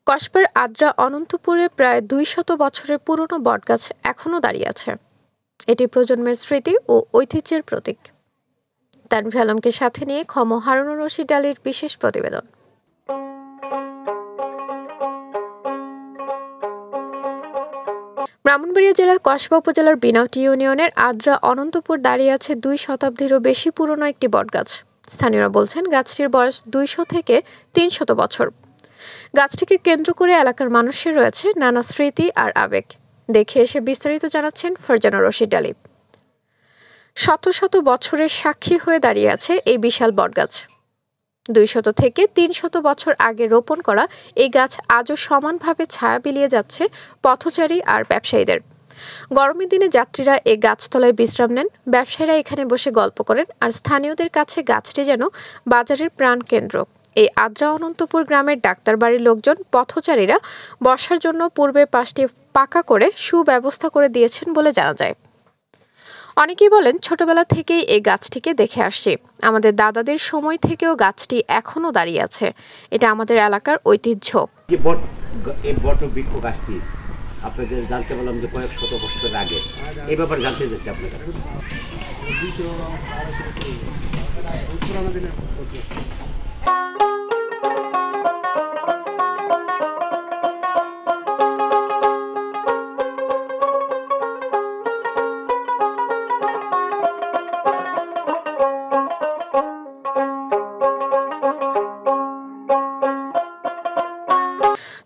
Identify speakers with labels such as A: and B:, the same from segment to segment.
A: কসবার আদ্রা অনন্তপুরে প্রায় ২০০ বছরের পুরনো বটগাছ এখনও দাঁড়িয়ে আছে। এটি প্রজন্মের স্মৃতি ও ঐতিহ্যের প্রতীক। তানভীর আলমকে সাথে নিয়ে হারুনুর রশিদ আলীর বিশেষ প্রতিবেদন। ব্রাহ্মণবাড়িয়া জেলার কসবা উপজেলার বিনাউটি ইউনিয়নের আদ্রা অনন্তপুর দাঁড়িয়ে আছে ২ শতাব্দীরও বেশি পুরনো একটি বটগাছ। স্থানীয়রা বলছেন গাছটির বয়স ২০০ থেকে ৩০০ বছর। গাছটিকে কেন্দ্র করে এলাকার মানুষের রয়েছে নানা স্মৃতি আর আবেগ। দেখে এসে বিস্তারিত জানাচ্ছেন ফারজানা রশিদ আলী। শত শত বছরের সাক্ষী হয়ে দাঁড়িয়ে আছে এই বিশাল বটগাছ। ২০০ থেকে ৩০০ বছর আগে রোপণ করা এই গাছ আজও সমানভাবে ছায়া বিলিয়ে যাচ্ছে পথচারী আর ব্যবসায়ীদের। গরমের দিনে যাত্রীরা এই গাছতলায় বিশ্রাম নেন, ব্যবসায়ীরা এখানে বসে গল্প করেন, আর স্থানীয়দের কাছে গাছটি যেন বাজারের প্রাণকেন্দ্র। এই আদ্রা অনন্তপুর গ্রামের ডাক্তার বাড়ির লোকজন পথচারীরা বসার জন্য পূর্বের পাশটি পাকা করে সুব্যবস্থা করে দিয়েছেন বলে জানা যায়। অনেকেই বলেন ছোটবেলা থেকেই এই গাছটিকে দেখে আসছি, আমাদের দাদাদের সময় থেকেও গাছটি এখনো দাঁড়িয়ে আছে। এটা আমাদের এলাকার ঐতিহ্য।
B: এই বটবৃক্ষ গাছটি আপনাদের জানতে পারলাম যে কয়েক শত বছর আগে, এই ব্যাপারে জানতে চাচ্ছি আপনার কাছে।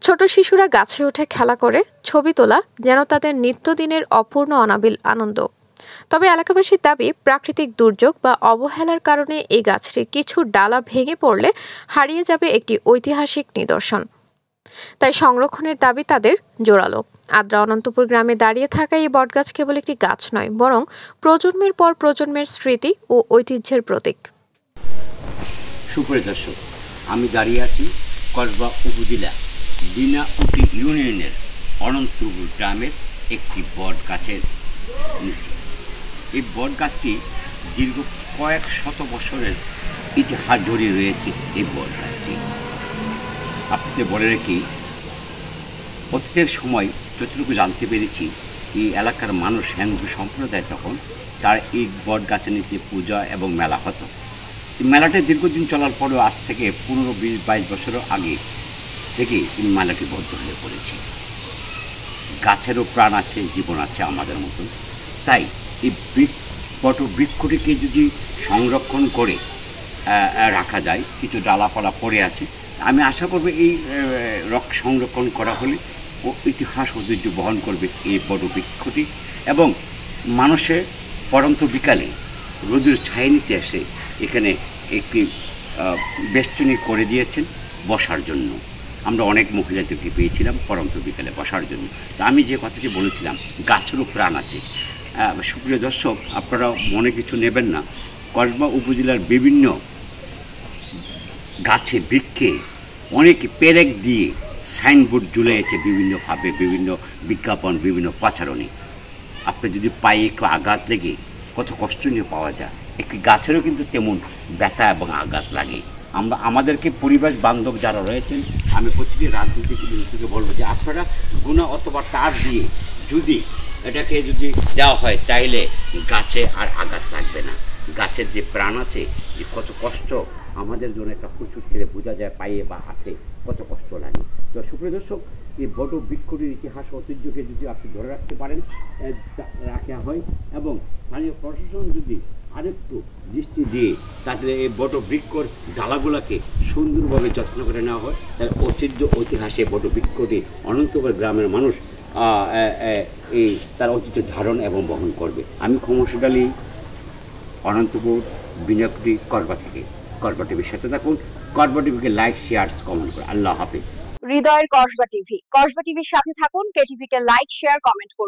A: ছোট শিশুরা গাছে উঠে খেলা করে, ছবি তোলা যেন তাদের নিত্যদিনের অপূর্ণ অনাবিল আনন্দ। তবে এলাকাবাসীর দাবি, প্রাকৃতিক দুর্যোগ বা অবহেলার কারণে এই গাছটির কিছু ডালা ভেঙে পড়লে হারিয়ে যাবে একটি ঐতিহাসিক নিদর্শন। তাই সংরক্ষণের দাবি তাদের জোরালো। আদ্রা অনন্তপুর গ্রামে দাঁড়িয়ে থাকা এই বটগাছ কেবল একটি গাছ নয়, বরং প্রজন্মের পর প্রজন্মের স্মৃতি ও ঐতিহ্যের প্রতীক।
B: সুপ্রিয় দর্শক, আমি দাঁড়িয়ে আছি কসবা উপজেলা বিনাউটি ইউনিয়নের অনন্তপুর গ্রামের একটি বট গাছের নিচে। এই বট গাছটি দীর্ঘ কয়েক শত বছরের ইতিহাস জড়িয়ে রয়েছে। এই বট গাছটি আপনাদের বলে রাখি, অতীতের সময় যতটুকু জানতে পেরেছি, এই এলাকার মানুষ হিন্দু সম্প্রদায় তখন তার এই বট গাছের নিচে পূজা এবং মেলা হতো। মেলাটা দীর্ঘদিন চলার পরেও আজ থেকে 15-20-22 বছর আগে থেকে এই মেলাটি বদ্ধ হয়ে পড়েছে। গাছেরও প্রাণ আছে, জীবন আছে আমাদের মতন। তাই এই বটবৃক্ষটিকে যদি সংরক্ষণ করে রাখা যায়, কিছু ডালাপালা পড়ে আছে, আমি আশা করব এই সংরক্ষণ করা হলে ও ইতিহাস ঐতিহ্য বহন করবে এই বটবৃক্ষটি। এবং মানুষের পরন্ত বিকালে রোদের ছায়া নিতে এসে এখানে একটি বেষ্টনী করে দিয়েছেন বসার জন্য। আমরা অনেক মহিলাদেরকে পেয়েছিলাম পরন্ত বিকালে বসার জন্য। তা আমি যে কথাটি বলেছিলাম, গাছেরও প্রাণ আছে। সুপ্রিয় দর্শক, আপনারা মনে কিছু নেবেন না, কসবা উপজেলার বিভিন্ন গাছে বৃক্ষে অনেক পেরেক দিয়ে সাইনবোর্ড ঝুলিয়েছে বিভিন্নভাবে, বিভিন্ন বিজ্ঞাপন, বিভিন্ন প্রচারণী। আপনার যদি পায়ে একটু আঘাত লেগে কত কষ্ট নিয়ে পাওয়া যায়, একটি গাছেরও কিন্তু তেমন ব্যথা এবং আঘাত লাগে। আমাদেরকে পরিবেশ বান্ধব যারা রয়েছেন, আমি প্রতিটি রাজনীতিক থেকে বলবো যে আপনারা গুণা অথবা তার দিয়ে যদি এটাকে যদি দেওয়া হয়, তাইলে গাছে আর আঘাত লাগবে না। গাছের যে প্রাণ আছে, যে কত কষ্ট আমাদের জন্য একটা প্রচুর ছেড়ে বোঝা যায়, পায়ে বা হাতে কত কষ্ট লাগে। তো সুপ্রিয় দর্শক, এই বটবৃক্ষটির ইতিহাস ঐতিহ্যকে যদি আপনি ধরে রাখতে পারেন, রাখা হয়, এবং স্থানীয় প্রশাসন যদি আরেকটু দৃষ্টি দিয়ে তাদের এই বটবৃক্ষর ডালাগুলোকে সুন্দরভাবে যত্ন করে নেওয়া হয়, তাহলে ঐতিহাসিক বটবৃক্ষটি অনন্তপুর গ্রামের মানুষ এই তার ঐতিহ্য ধারণ এবং বহন করবে। আমি রশিদ আলী, অনন্তপুর বিনাউটি, কসবা থেকে। কসবা টিভির সাথে থাকুন। কসবা টিভিকে লাইক, শেয়ার, কমেন্ট করুন। আল্লাহ হাফেজ।
C: হৃদয়ের কসবা টিভির সাথে থাকুন। কেটিভিকে লাইক, শেয়ার, কমেন্ট করুন।